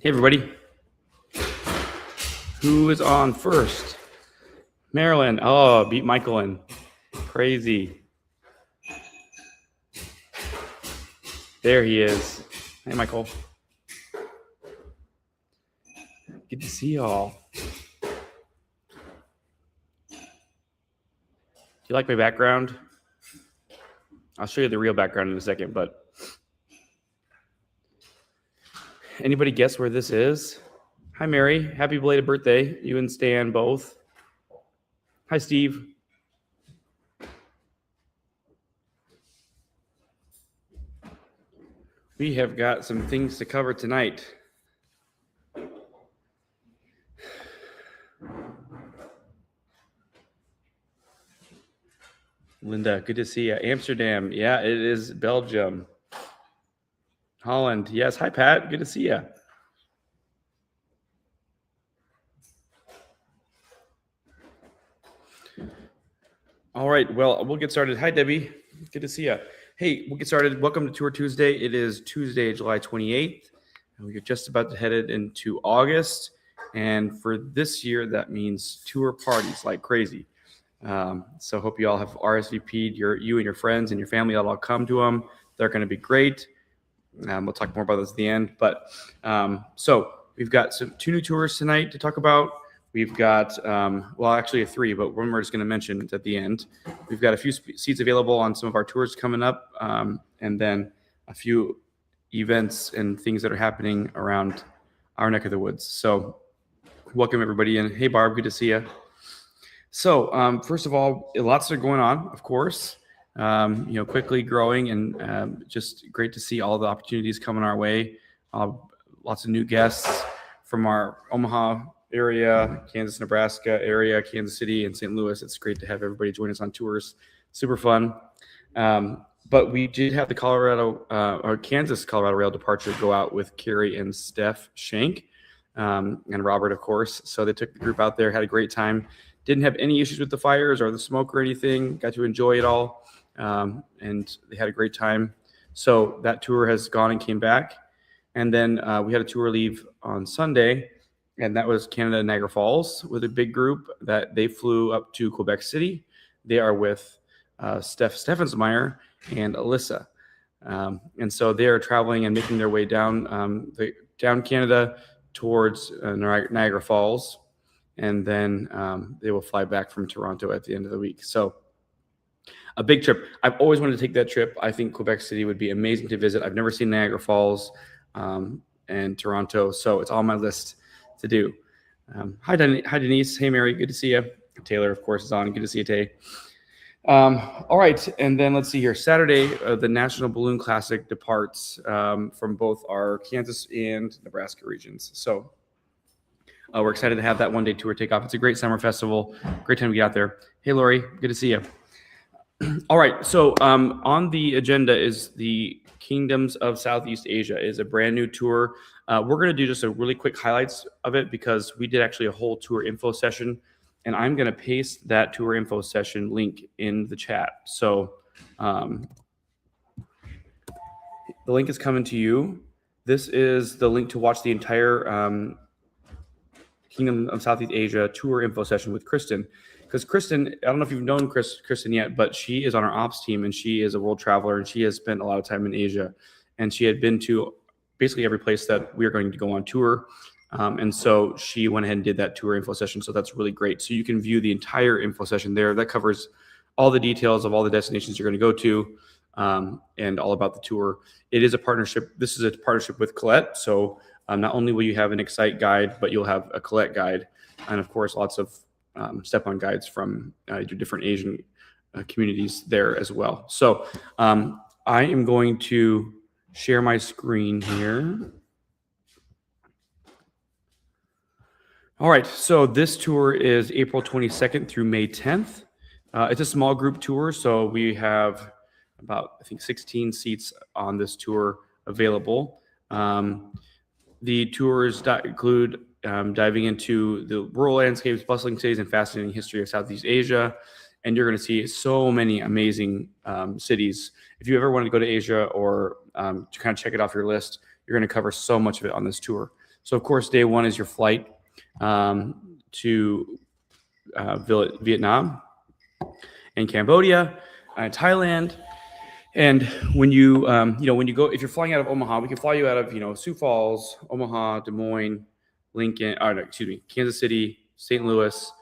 Hey, everybody. Who is on first? Marilyn. Oh, beat Michael in. Crazy. There he is. Hey, Michael. Good to see y'all. Do you like my background? I'll show you the real background in a second, but anybody guess where this is? Hi, Mary. Happy belated birthday. You and Stan both. Hi, Steve. We have got some things to cover tonight. Linda, good to see you. Amsterdam. Yeah, it is Belgium. Holland. Yes. Hi, Pat. Good to see you. All right. Well, we'll get started. Hi, Debbie. Good to see you. Hey, we'll get started. Welcome to Tour Tuesday. It is Tuesday, July 28th. And we're just about to head into August. And for this year, that means tour parties like crazy. So hope you all have RSVP'd you and your friends and your family. All come to them. They're going to be great. We'll talk more about this at the end. But so we've got two new tours tonight to talk about. We've got, actually three, but one we're just going to mention at the end. We've got a few seats available on some of our tours coming up, and then a few events and things that are happening around our neck of the woods. So welcome, everybody. And hey, Barb, good to see you. So first of all, lots are going on, of course, quickly growing and just great to see all the opportunities coming our way. Lots of new guests from our Omaha area, Kansas, Nebraska area, Kansas City, and St. Louis. It's great to have everybody join us on tours. Super fun. But we did have the Kansas-Colorado Rail departure go out with Carrie and Steph Shank and Robert, of course. So they took the group out there, had a great time. Didn't have any issues with the fires or the smoke or anything. Got to enjoy it all, and they had a great time. So that tour has gone and came back. And then we had a tour leave on Sunday, and that was Canada Niagara Falls with a big group that they flew up to Quebec City. They are with Steph Steffensmeyer and Alyssa. And so they are traveling and making their way down Canada towards Niagara Falls. And then they will fly back from Toronto at the end of the week. So a big trip. I've always wanted to take that trip. I think Quebec City would be amazing to visit. I've never seen Niagara Falls and Toronto, so it's on my list to do. Hi, Denise. Hey, Mary. Good to see you. Taylor, of course, is on. Good to see you, Tay. All right, and then let's see here. Saturday, the National Balloon Classic departs from both our Kansas and Nebraska regions. So we're excited to have that one-day tour take off. It's a great summer festival. Great time to get out there. Hey, Lori. Good to see you. All right. So on the agenda is the Kingdoms of Southeast Asia. Is a brand new tour. We're going to do just a really quick highlights of it because we did actually a whole tour info session, and I'm going to paste that tour info session link in the chat. So the link is coming to you. This is the link to watch the entire Kingdom of Southeast Asia tour info session with Kristen. Because Kristen, I don't know if you've known Kristen yet, but she is on our ops team and she is a world traveler and she has spent a lot of time in Asia. And she had been to basically every place that we are going to go on tour. And so she went ahead and did that tour info session. So that's really great. So you can view the entire info session there. That covers all the details of all the destinations you're going to go to and all about the tour. It is a partnership. This is a partnership with Colette. So not only will you have an Excite guide, but you'll have a Colette guide. And of course, lots of step-on guides from your different Asian communities there as well. So I am going to share my screen here. All right, so this tour is April 22nd through May 10th. It's a small group tour, so we have about, I think, 16 seats on this tour available. The tours include diving into the rural landscapes, bustling cities, and fascinating history of Southeast Asia. And you're going to see so many amazing cities. If you ever want to go to Asia or to kind of check it off your list, you're going to cover so much of it on this tour. So of course, day 1 is your flight to Vietnam and Cambodia and Thailand. And when you, when you go, if you're flying out of Omaha, we can fly you out of, Sioux Falls, Omaha, Des Moines, Lincoln, Kansas City, St. Louis,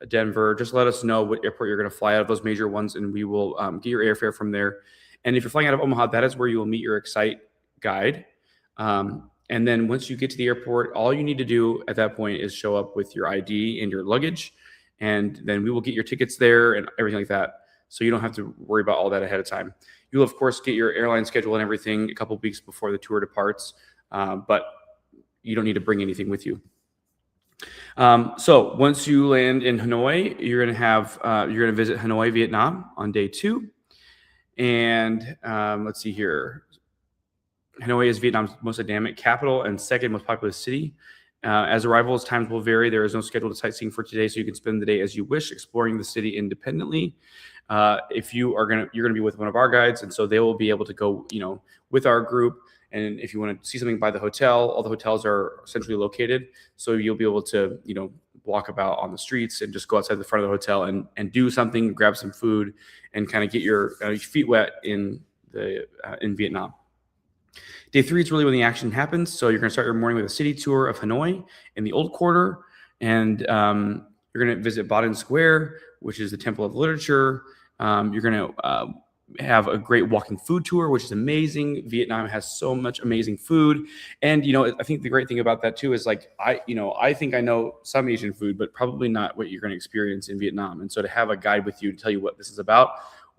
Denver. Just let us know what airport you're going to fly out of, those major ones, and we will get your airfare from there. And if you're flying out of Omaha, that is where you will meet your Excite guide. And then once you get to the airport, all you need to do at that point is show up with your ID and your luggage, and then we will get your tickets there and everything like that. So you don't have to worry about all that ahead of time. You'll, of course, get your airline schedule and everything a couple of weeks before the tour departs, but you don't need to bring anything with you. So once you land in Hanoi, you're going to visit Hanoi, Vietnam on day 2. And let's see here. Hanoi is Vietnam's most dynamic capital and second most populous city. As arrivals times will vary, there is no scheduled sightseeing for today, so you can spend the day as you wish, exploring the city independently. If you're gonna be with one of our guides, and so they will be able to go, with our group. And if you want to see something by the hotel, all the hotels are centrally located, so you'll be able to, walk about on the streets and just go outside the front of the hotel and do something, grab some food, and kind of get your feet wet in Vietnam. Day 3 is really when the action happens. So you're going to start your morning with a city tour of Hanoi in the Old Quarter, and you're going to visit Baden Square, which is the Temple of Literature. You're going to have a great walking food tour, which is amazing. Vietnam has so much amazing food, and I think the great thing about that too is I think I know some Asian food, but probably not what you're going to experience in Vietnam. And so to have a guide with you to tell you what this is about,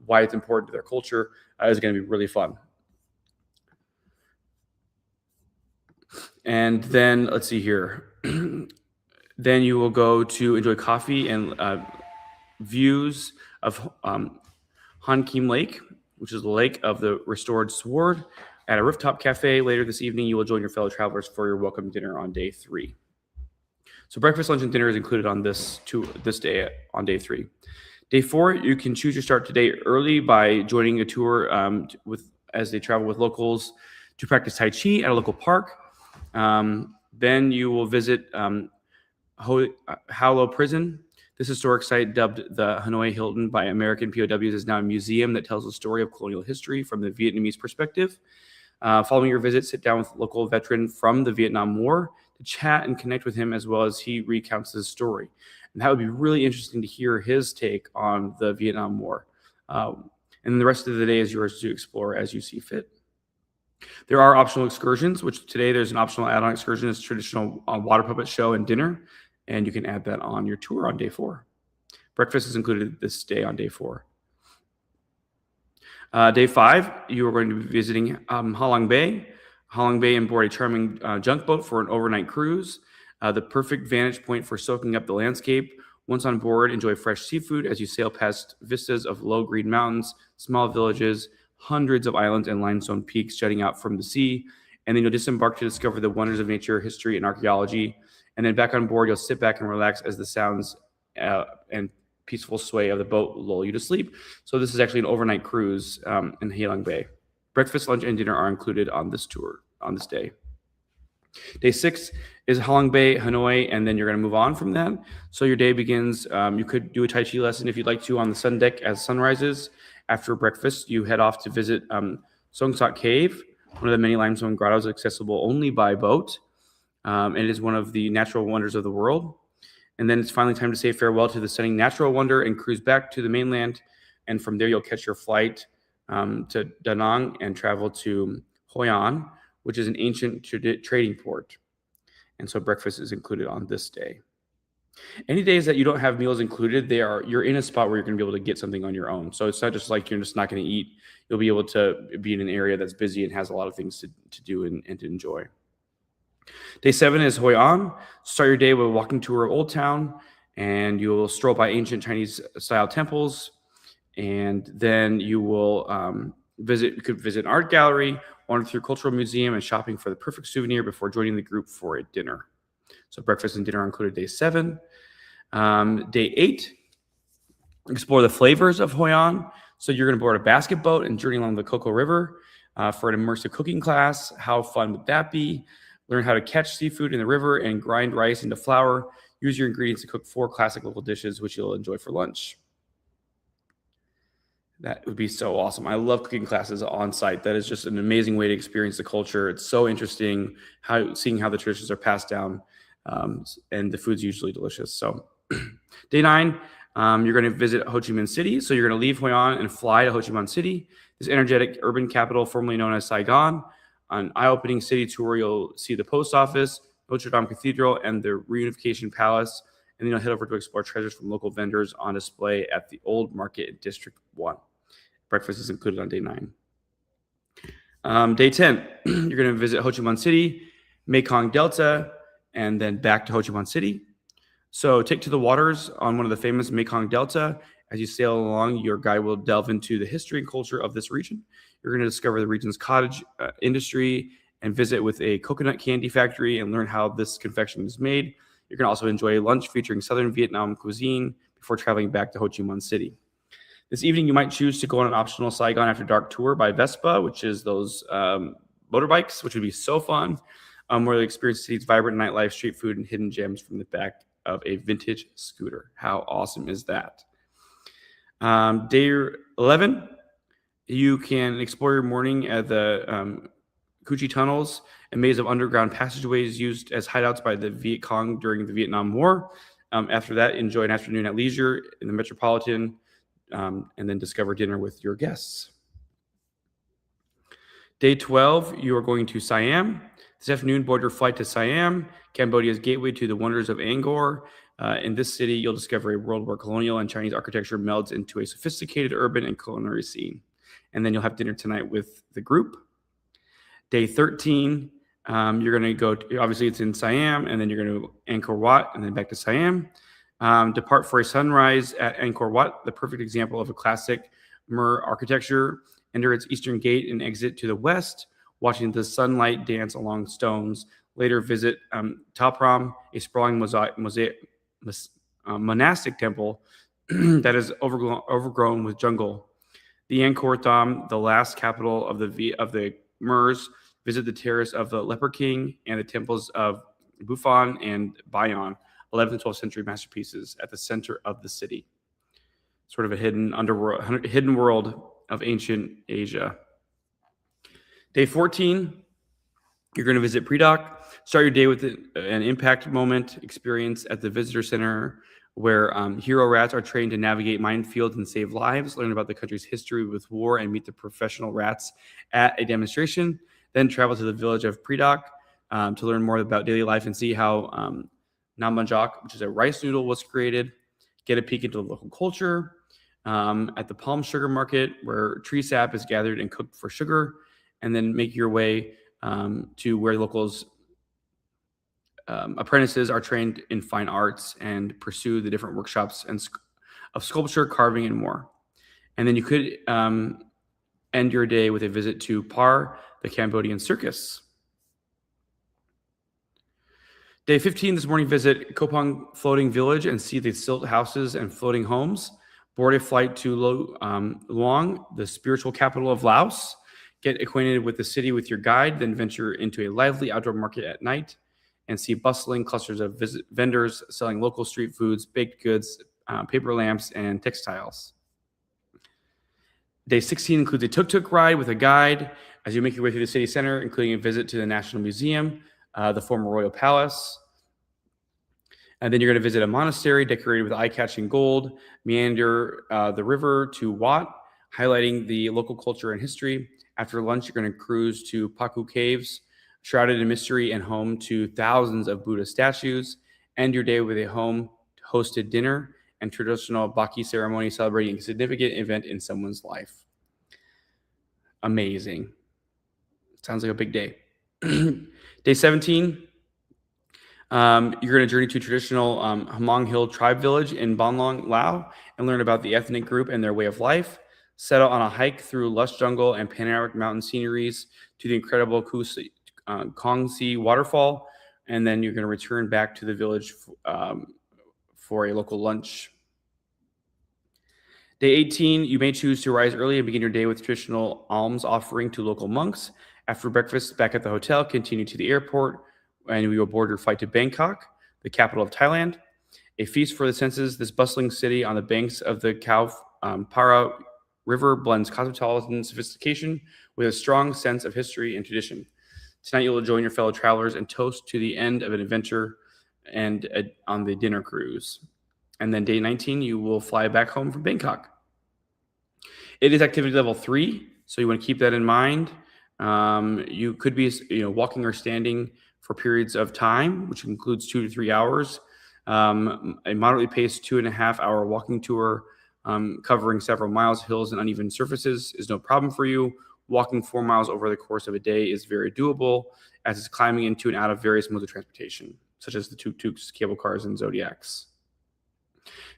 why it's important to their culture, is going to be really fun. And then let's see here. Then you will go to enjoy coffee and views of Han Kim Lake, which is the lake of the restored sword, at a rooftop cafe. Later this evening, you will join your fellow travelers for your welcome dinner on day 3. So breakfast, lunch, and dinner is included on this day on day 3. Day 4, you can choose your start today early by joining a tour as they travel with locals to practice Tai Chi at a local park. Then you will visit Hoa Lo Prison. This historic site, dubbed the Hanoi Hilton by American POWs, is now a museum that tells the story of colonial history from the Vietnamese perspective. Following your visit, sit down with a local veteran from the Vietnam War to chat and connect with him as well as he recounts his story. And that would be really interesting to hear his take on the Vietnam War. And the rest of the day is yours to explore as you see fit. There are optional excursions, which today there's an optional add-on excursion. It's traditional water puppet show and dinner, and you can add that on your tour on day 4. Breakfast is included this day on day 4. Day 5, you are going to be visiting Ha Long Bay. Ha Long Bay and board a charming junk boat for an overnight cruise. The perfect vantage point for soaking up the landscape. Once on board, enjoy fresh seafood as you sail past vistas of low green mountains, small villages, hundreds of islands and limestone peaks jutting out from the sea. And then you'll disembark to discover the wonders of nature, history, and archaeology. And then back on board, you'll sit back and relax as the sounds and peaceful sway of the boat lull you to sleep. So this is actually an overnight cruise in Ha Long Bay. Breakfast, lunch, and dinner are included on this tour on this day. Day 6 is Ha Long Bay, Hanoi, and then you're going to move on from that. So your day begins. You could do a Tai Chi lesson if you'd like to on the sun deck as sun rises. After breakfast, you head off to visit Song Sat Cave, one of the many limestone grottos accessible only by boat. And it is one of the natural wonders of the world. And then it's finally time to say farewell to the stunning natural wonder and cruise back to the mainland. And from there, you'll catch your flight to Da Nang and travel to Hoi An, which is an ancient trading port. And so breakfast is included on this day. Any days that you don't have meals included, you're in a spot where you're going to be able to get something on your own. So it's not just like you're just not going to eat. You'll be able to be in an area that's busy and has a lot of things to do and to enjoy. Day 7 is Hoi An. Start your day with a walking tour of Old Town, and you will stroll by ancient Chinese-style temples, and then you will You could visit an art gallery, wander through a cultural museum, and shopping for the perfect souvenir before joining the group for a dinner. So breakfast and dinner are included day 7. Day 8, explore the flavors of Hoi An. So you're going to board a basket boat and journey along the Coco River for an immersive cooking class. How fun would that be? Learn how to catch seafood in the river and grind rice into flour. Use your ingredients to cook 4 classic local dishes, which you'll enjoy for lunch. That would be so awesome. I love cooking classes on site. That is just an amazing way to experience the culture. It's so interesting seeing how the traditions are passed down, and the food's usually delicious. So, day 9, you're going to visit Ho Chi Minh City. So you're going to leave Hoi An and fly to Ho Chi Minh City, this energetic urban capital formerly known as Saigon. On an eye-opening city tour, you'll see the post office, Notre Dame Cathedral, and the Reunification Palace. And then you'll head over to explore treasures from local vendors on display at the Old Market in District 1. Breakfast is included on day 9. Day 10, you're going to visit Ho Chi Minh City, Mekong Delta, and then back to Ho Chi Minh City. So take to the waters on one of the famous Mekong Delta. As you sail along, your guide will delve into the history and culture of this region. You're going to discover the region's cottage industry and visit with a coconut candy factory and learn how this confection is made. You're going to also enjoy lunch featuring Southern Vietnam cuisine before traveling back to Ho Chi Minh City. This evening, you might choose to go on an optional Saigon After Dark tour by Vespa, which is those motorbikes, which would be so fun, where you'll experience the city's vibrant nightlife, street food, and hidden gems from the back of a vintage scooter. How awesome is that? Day 11, you can explore your morning at the Cu Chi tunnels, a maze of underground passageways used as hideouts by the Viet Cong during the Vietnam War. After that, enjoy an afternoon at leisure in the Metropolitan, and then discover dinner with your guests. Day 12, you are going to Siam. This afternoon, board your flight to Siam, Cambodia's gateway to the wonders of Angkor. In this city, you'll discover a world where colonial and Chinese architecture melds into a sophisticated urban and culinary scene. And then you'll have dinner tonight with the group. Day 13, you're going to go, obviously it's in Siam, and then you're going to Angkor Wat, and then back to Siam. Depart for a sunrise at Angkor Wat, the perfect example of a classic Khmer architecture. Enter its eastern gate and exit to the west, watching the sunlight dance along stones. Later visit Ta Prohm, a sprawling monastic temple that is overgrown with jungle. The Angkor Thom, the last capital of the Khmers. Visit the terrace of the Leper King and the temples of Bhutan and Bayon, 11th and 12th century masterpieces at the center of the city. Sort of a hidden world of ancient Asia. Day 14, you're going to visit Predock. Start your day with an impact moment experience at the visitor center, where hero rats are trained to navigate minefields and save lives. Learn about the country's history with war and meet the professional rats at a demonstration. Then travel to the village of Predock to learn more about daily life and see how Nam Manjak, which is a rice noodle, was created. Get a peek into the local culture. At the palm sugar market, where tree sap is gathered and cooked for sugar, and then make your way to where locals apprentices are trained in fine arts and pursue the different workshops of sculpture, carving, and more. And then you could end your day with a visit to Par, the Cambodian circus. Day 15, this morning, visit Kopang Floating Village and see the silt houses and floating homes. Board a flight to Luang, the spiritual capital of Laos. Get acquainted with the city with your guide, then venture into a lively outdoor market at night and see bustling clusters of vendors selling local street foods, baked goods, paper lamps, and textiles. Day 16 includes a tuk-tuk ride with a guide as you make your way through the city center, including a visit to the National Museum, the former Royal Palace. And then you're going to visit a monastery decorated with eye-catching gold, meander the river to Wat, highlighting the local culture and history. After lunch, you're going to cruise to Paku Caves, shrouded in mystery and home to thousands of Buddha statues. End your day with a home-hosted dinner and traditional Baki ceremony celebrating a significant event in someone's life. Amazing. Sounds like a big day. Day 17, you're going to journey to traditional Hmong Hill tribe village in Banlong, Laos, and learn about the ethnic group and their way of life. Settle on a hike through lush jungle and panoramic mountain sceneries to the incredible Kongsi waterfall, and then you're going to return back to the village for a local lunch. Day 18, you may choose to rise early and begin your day with traditional alms offering to local monks. After breakfast, back at the hotel, continue to the airport, and we will board your flight to Bangkok, the capital of Thailand. A feast for the senses, this bustling city on the banks of the Khao Phraya River blends cosmopolitan sophistication with a strong sense of history and tradition. Tonight, you will join your fellow travelers and toast to the end of an adventure and on the dinner cruise. And then day 19, you will fly back home from Bangkok. It is activity level 3, so you want to keep that in mind. You could be walking or standing for periods of time, which includes 2 to 3 hours. A moderately paced 2.5-hour walking tour covering several miles, hills, and uneven surfaces is no problem for you. Walking 4 miles over the course of a day is very doable, as it's climbing into and out of various modes of transportation, such as the tuk-tuks, cable cars, and Zodiacs.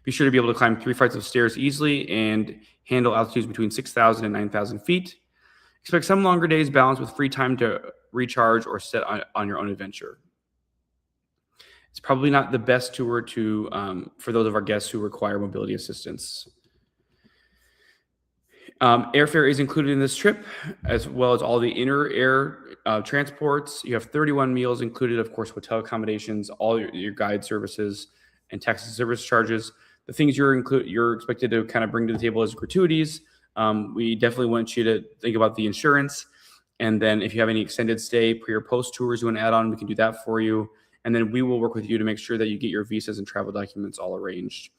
Be sure to be able to climb 3 flights of stairs easily and handle altitudes between 6,000 and 9,000 feet. Expect some longer days balanced with free time to recharge or set on your own adventure. It's probably not the best tour for those of our guests who require mobility assistance. Airfare is included in this trip, as well as all the inner air transports. You have 31 meals included, of course, hotel accommodations, all your guide services, and taxi service charges. The things you're expected to kind of bring to the table as gratuities. We definitely want you to think about the insurance. And then if you have any extended stay, pre or post tours you want to add on, we can do that for you. And then we will work with you to make sure that you get your visas and travel documents all arranged.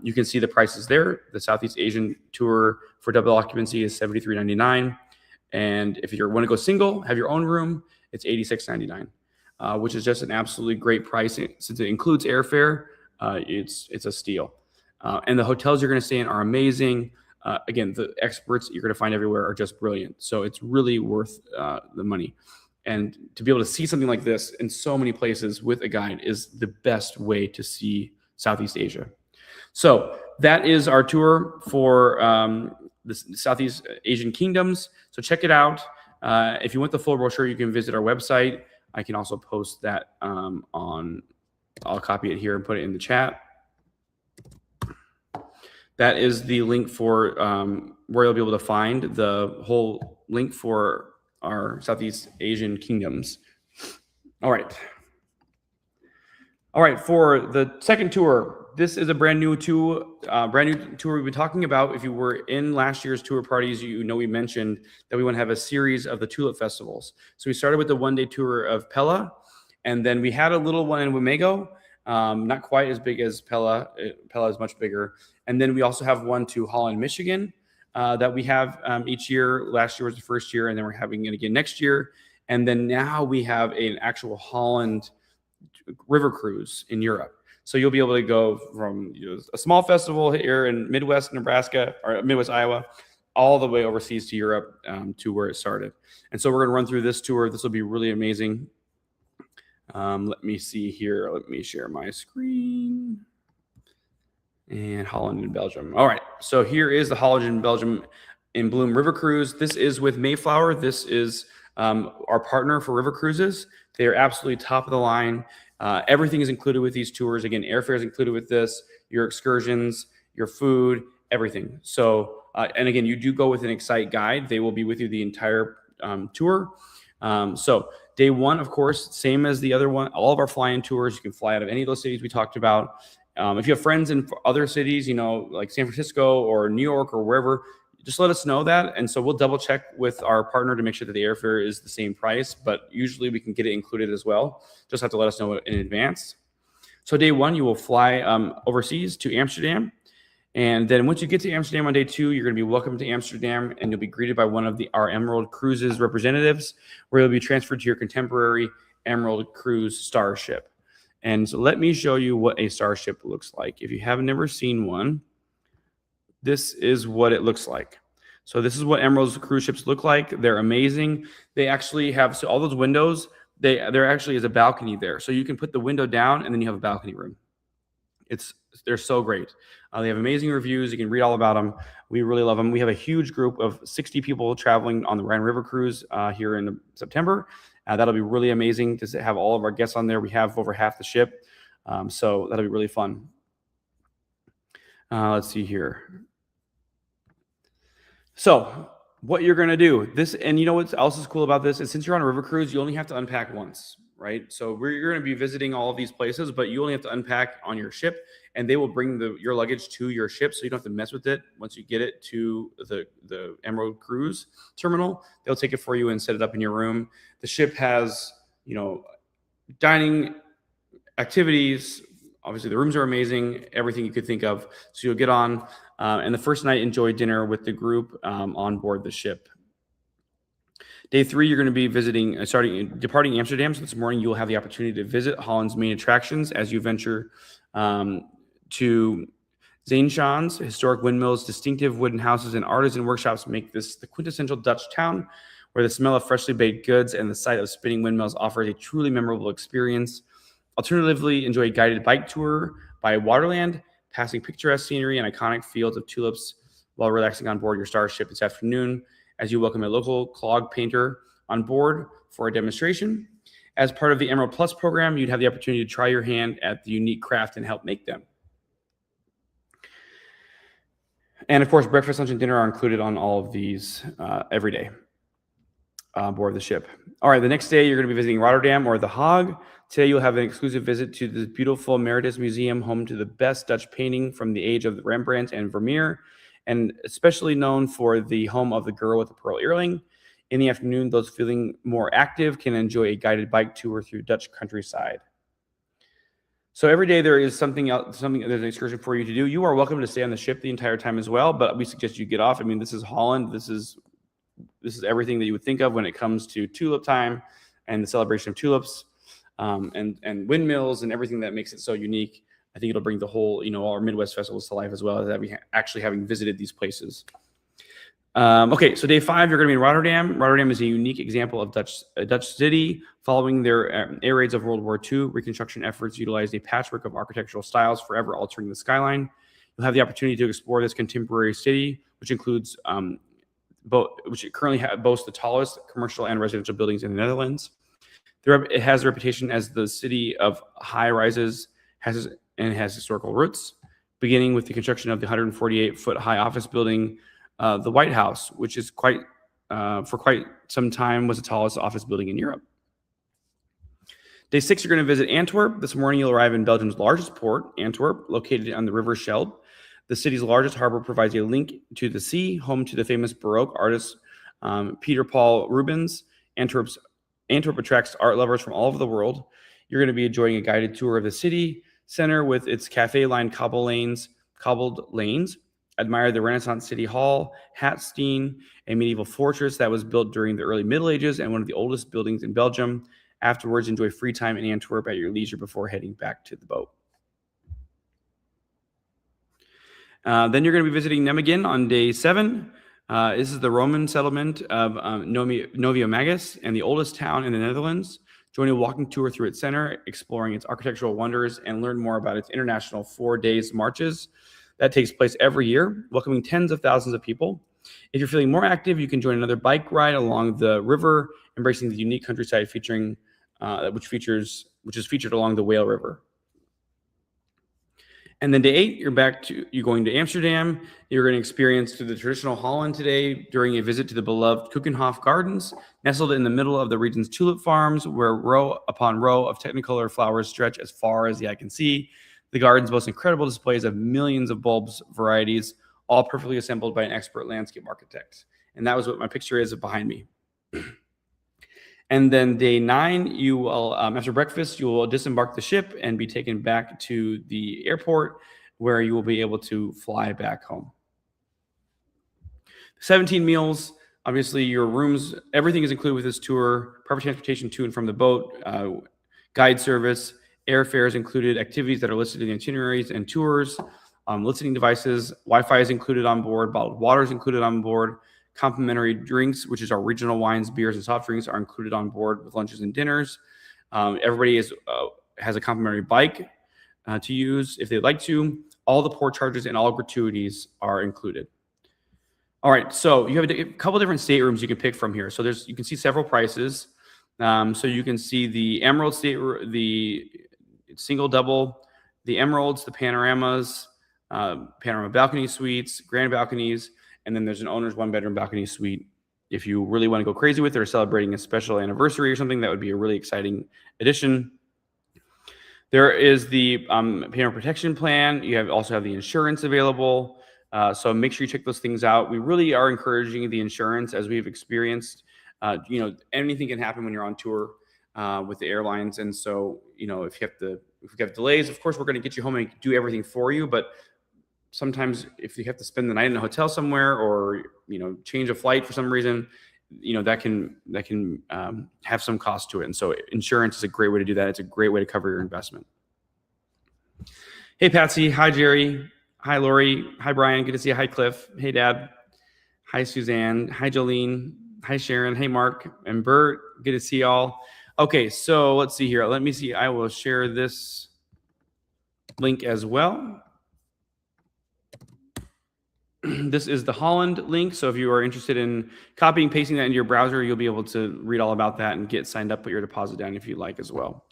You can see the prices there. The Southeast Asian tour for double occupancy is $73.99. And if you want to go single, have your own room, it's $86.99, which is just an absolutely great price. Since it includes airfare, it's a steal. And the hotels you're going to stay in are amazing. Again, the experts you're going to find everywhere are just brilliant. So it's really worth the money. And to be able to see something like this in so many places with a guide is the best way to see Southeast Asia. So that is our tour for the Southeast Asian kingdoms. So check it out. If you want the full brochure, you can visit our website. I can also post that I'll copy it here and put it in the chat. That is the link for where you'll be able to find the whole link for our Southeast Asian kingdoms. All right, for the second tour, this is a brand new tour we've been talking about. If you were in last year's tour parties, we mentioned that we want to have a series of the tulip festivals. So we started with the one-day tour of Pella, and then we had a little one in Wamego, not quite as big as Pella. Pella is much bigger. And then we also have one to Holland, Michigan, that we have each year. Last year was the first year, and then we're having it again next year. And then now we have an actual Holland river cruise in Europe. So you'll be able to go from a small festival here in Midwest Nebraska or Midwest Iowa, all the way overseas to Europe to where it started. And so we're going to run through this tour. This will be really amazing. Let me see here. Let me share my screen. And Holland and Belgium. All right. So here is the Holland and Belgium in Bloom River Cruise. This is with Mayflower. This is our partner for river cruises. They are absolutely top of the line. Everything is included with these tours. Again, airfare is included with this, your excursions, your food, everything. So, and again, you do go with an Excite guide. They will be with you the entire tour. So day one, of course, same as the other one, all of our fly-in tours, you can fly out of any of those cities we talked about. If you have friends in other cities, like San Francisco or New York or wherever, just let us know that. And so we'll double check with our partner to make sure that the airfare is the same price, but usually we can get it included as well. Just have to let us know in advance. So day one, you will fly overseas to Amsterdam. And then once you get to Amsterdam on day two, you're going to be welcomed to Amsterdam, and you'll be greeted by one of our Emerald Cruises representatives, where you'll be transferred to your contemporary Emerald Cruise starship. And so let me show you what a starship looks like. If you have never seen one, this is what it looks like. So this is what Emerald's cruise ships look like. They're amazing. They actually have, so all those windows, there actually is a balcony there. So you can put the window down and then you have a balcony room. They're so great. They have amazing reviews. You can read all about them. We really love them. We have a huge group of 60 people traveling on the Rhine River Cruise here in September. That'll be really amazing to have all of our guests on there. We have over half the ship. So that'll be really fun. Let's see here. So what you're going to do, and you know what else is cool about this is since you're on a river cruise, you only have to unpack once. right? So you're going to be visiting all of these places, but you only have to unpack on your ship, and they will bring your luggage to your ship, so you don't have to mess with it. Once you get it to the Emerald Cruise terminal, they'll take it for you and set it up in your room. The ship has, dining, activities. Obviously, the rooms are amazing, everything you could think of. So you'll get on, and the first night, enjoy dinner with the group on board the ship. Day 3, you're going to be departing Amsterdam. So this morning, you'll have the opportunity to visit Holland's main attractions as you venture to Zaanstad's historic windmills, distinctive wooden houses, and artisan workshops make this the quintessential Dutch town, where the smell of freshly baked goods and the sight of spinning windmills offers a truly memorable experience. Alternatively, enjoy a guided bike tour by Waterland, passing picturesque scenery and iconic fields of tulips while relaxing on board your starship this afternoon, as you welcome a local clog painter on board for a demonstration. As part of the Emerald Plus program, you'd have the opportunity to try your hand at the unique craft and help make them. And of course, breakfast, lunch, and dinner are included on all of these every day on board the ship. All right, the next day, you're going to be visiting Rotterdam or The Hague. Today, you'll have an exclusive visit to the beautiful Meritus Museum, home to the best Dutch painting from the age of Rembrandt and Vermeer, and especially known for the home of the girl with the pearl earring. In the afternoon, those feeling more active can enjoy a guided bike tour through Dutch countryside. So every day there is there's an excursion for you to do. You are welcome to stay on the ship the entire time as well, but we suggest you get off. I mean, this is Holland. This is everything that you would think of when it comes to tulip time and the celebration of tulips, and windmills and everything that makes it so unique. I think it'll bring the whole, our Midwest festivals to life as well, as we actually having visited these places. Okay, so day 5, you're going to be in Rotterdam. Rotterdam is a unique example of a Dutch city. Following their air raids of World War II, reconstruction efforts utilized a patchwork of architectural styles, forever altering the skyline. You'll have the opportunity to explore this contemporary city, which includes which currently boasts the tallest commercial and residential buildings in the Netherlands. It has a reputation as the city of high rises, has historical roots, beginning with the construction of the 148-foot high office building, the White House, which is for quite some time was the tallest office building in Europe. Day 6, you're going to visit Antwerp. This morning, you'll arrive in Belgium's largest port, Antwerp, located on the River Scheldt. The city's largest harbor provides a link to the sea, home to the famous Baroque artist Peter Paul Rubens. Antwerp attracts art lovers from all over the world. You're going to be enjoying a guided tour of the city center with its cafe-lined cobbled lanes. Admire the Renaissance City Hall, Hatsteen, a medieval fortress that was built during the early Middle Ages and one of the oldest buildings in Belgium. Afterwards, enjoy free time in Antwerp at your leisure before heading back to the boat. Then you're going to be visiting Nijmegen on day 7. This is the Roman settlement of Novio-Magus and the oldest town in the Netherlands. Join a walking tour through its center, exploring its architectural wonders, and learn more about its international 4-day marches that takes place every year, welcoming tens of thousands of people. If you're feeling more active, you can join another bike ride along the river, embracing the unique countryside which is featured along the Whale River. And then day 8, you're going to Amsterdam. You're going to experience the traditional Holland today during a visit to the beloved Keukenhof Gardens, nestled in the middle of the region's tulip farms, where row upon row of technicolor flowers stretch as far as the eye can see. The gardens boast incredible displays of millions of bulbs varieties, all perfectly assembled by an expert landscape architect. And that was what my picture is behind me. And then day 9, you will, after breakfast, you will disembark the ship and be taken back to the airport, where you will be able to fly back home. 17 meals, obviously your rooms, everything is included with this tour. Proper transportation to and from the boat, guide service, airfares included, activities that are listed in the itineraries and tours, listening devices, Wi-Fi is included on board, bottled water is included on board. Complimentary drinks, which is our regional wines, beers, and soft drinks, are included on board with lunches and dinners. Everybody has a complimentary bike to use if they'd like to. All the port charges and all gratuities are included. All right, so you have a couple different staterooms you can pick from here. So you can see several prices. So you can see the Emerald stateroom, the single, double, the Emeralds, the Panoramas, panorama balcony suites, grand balconies. And then there's an owner's 1-bedroom balcony suite if you really want to go crazy with it or celebrating a special anniversary or something, that would be a really exciting addition. There is the payment protection plan. You also have the insurance available. So make sure you check those things out. We really are encouraging the insurance, as we've experienced. Anything can happen when you're on tour with the airlines. And so, if we have delays, of course, we're going to get you home and do everything for you. But sometimes if you have to spend the night in a hotel somewhere or, change a flight for some reason, that can have some cost to it. And so insurance is a great way to do that. It's a great way to cover your investment. Hey, Patsy. Hi, Jerry. Hi, Lori. Hi, Brian. Good to see you. Hi, Cliff. Hey, Dad. Hi, Suzanne. Hi, Jolene. Hi, Sharon. Hey, Mark and Bert. Good to see y'all. Okay, so let's see here. Let me see. I will share this link as well. This is the Holland link. So if you are interested in copying, pasting that into your browser, you'll be able to read all about that and get signed up, put your deposit down if you like as well.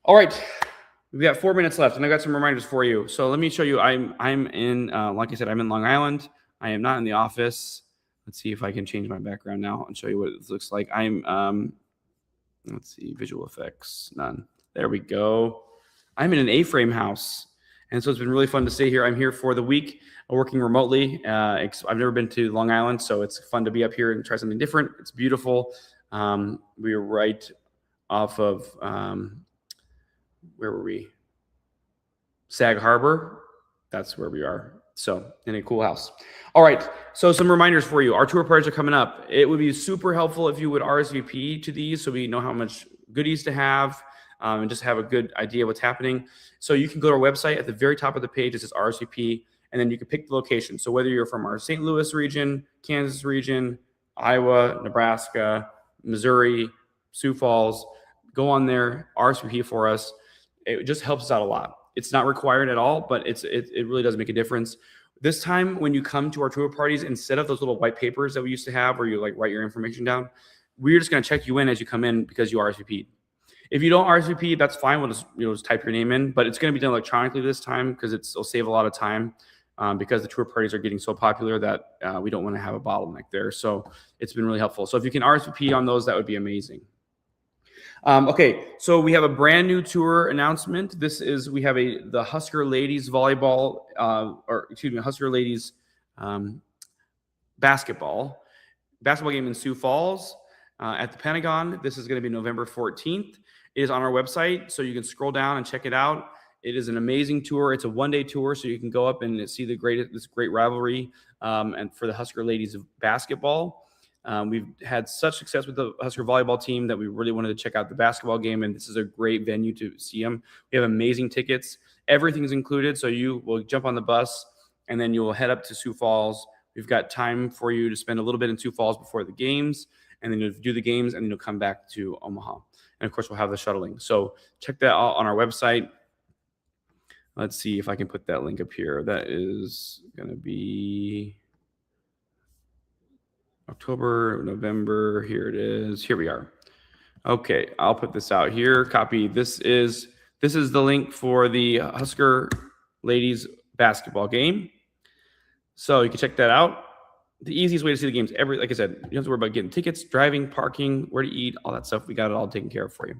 All right. We've got 4 minutes left, and I got some reminders for you. So let me show you. I'm in, like I said, I'm in Long Island. I am not in the office. Let's see if I can change my background now and show you what it looks like. Let's see, visual effects, none. There we go. I'm in an A-frame house, and so it's been really fun to stay here. I'm here for the week, working remotely. I've never been to Long Island, so it's fun to be up here and try something different. It's beautiful. We are right off of, where were we? Sag Harbor. That's where we are. So in a cool house. All right. So some reminders for you. Our tour parties are coming up. It would be super helpful if you would RSVP to these so we know how much goodies to have and just have a good idea of what's happening. So you can go to our website. At the very top of the page, it says RSVP, and then you can pick the location. So whether you're from our St. Louis region, Kansas region, Iowa, Nebraska, Missouri, Sioux Falls, go on there, RSVP for us. It just helps us out a lot. It's not required at all, but it really does make a difference. This time, when you come to our tour parties, instead of those little white papers that we used to have where you write your information down, we're just going to check you in as you come in because you RSVP'd. If you don't RSVP, that's fine. We'll just type your name in, but it's going to be done electronically this time because it'll save a lot of time because the tour parties are getting so popular that we don't want to have a bottleneck there. So it's been really helpful. So if you can RSVP on those, that would be amazing. Okay, so we have a brand new tour announcement. We have the Husker Ladies volleyball, Husker Ladies basketball game in Sioux Falls at the Pentagon. This is going to be November 14th. It is on our website, so you can scroll down and check it out. It is an amazing tour. It's a one-day tour, so you can go up and see this great rivalry and for the Husker Ladies of basketball. We've had such success with the Husker volleyball team that we really wanted to check out the basketball game, and this is a great venue to see them. We have amazing tickets. Everything's included, so you will jump on the bus, and then you will head up to Sioux Falls. We've got time for you to spend a little bit in Sioux Falls before the games, and then you'll do the games, and then you'll come back to Omaha. And, of course, we'll have the shuttling. So check that out on our website. Let's see if I can put that link up here. That is going to be October, November. Here it is. Here we are. Okay, I'll put this out here. Copy. This is the link for the Husker Ladies basketball game. So you can check that out. The easiest way to see the games, like I said, you don't have to worry about getting tickets, driving, parking, where to eat, all that stuff. We got it all taken care of for you.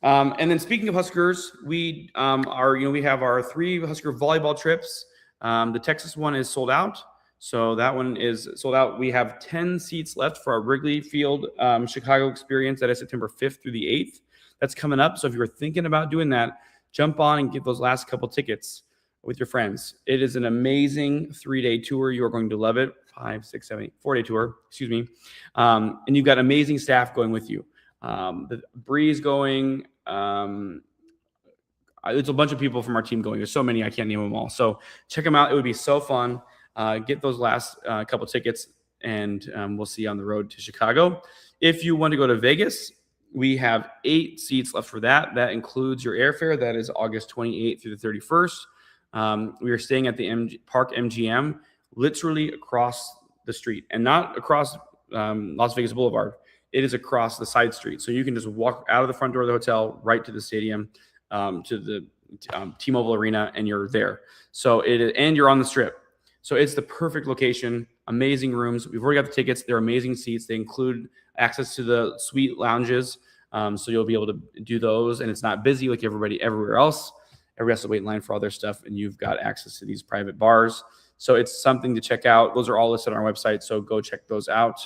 And then speaking of Huskers, we have our 3 Husker volleyball trips. The Texas one is sold out. So that one is sold out. We have 10 seats left for our Wrigley Field Chicago experience. That is September 5th through the 8th. That's coming up. So if you were thinking about doing that, jump on and get those last couple tickets with your friends. It is an amazing 3-day tour. You are going to love it. 5, 6, 7, 8, 4-day tour, excuse me. And you've got amazing staff going with you. The Breeze going. It's a bunch of people from our team going. There's so many, I can't name them all. So check them out. It would be so fun. Get those last couple tickets, and we'll see you on the road to Chicago. If you want to go to Vegas, we have 8 seats left for that. That includes your airfare. That is August 28th through the 31st. We are staying at the Park MGM, literally across the street, and not across Las Vegas Boulevard. It is across the side street. So you can just walk out of the front door of the hotel right to the stadium, to the T-Mobile Arena, and you're there. So and you're on the Strip. So it's the perfect location. amazing rooms. We've already got the tickets. They're amazing seats. They include access to the suite lounges. So you'll be able to do those, and it's not busy like everybody everywhere else. Everybody has to wait in line for all their stuff, and you've got access to these private bars. So it's something to check out. Those are all listed on our website, so go check those out.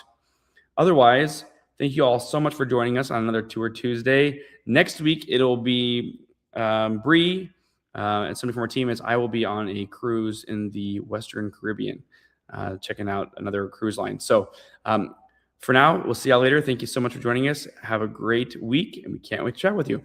Otherwise, thank you all so much for joining us on another Tour Tuesday. Next week, it'll be Bree and somebody from our team. I will be on a cruise in the Western Caribbean, checking out another cruise line. So for now, we'll see y'all later. Thank you so much for joining us. Have a great week, and we can't wait to chat with you.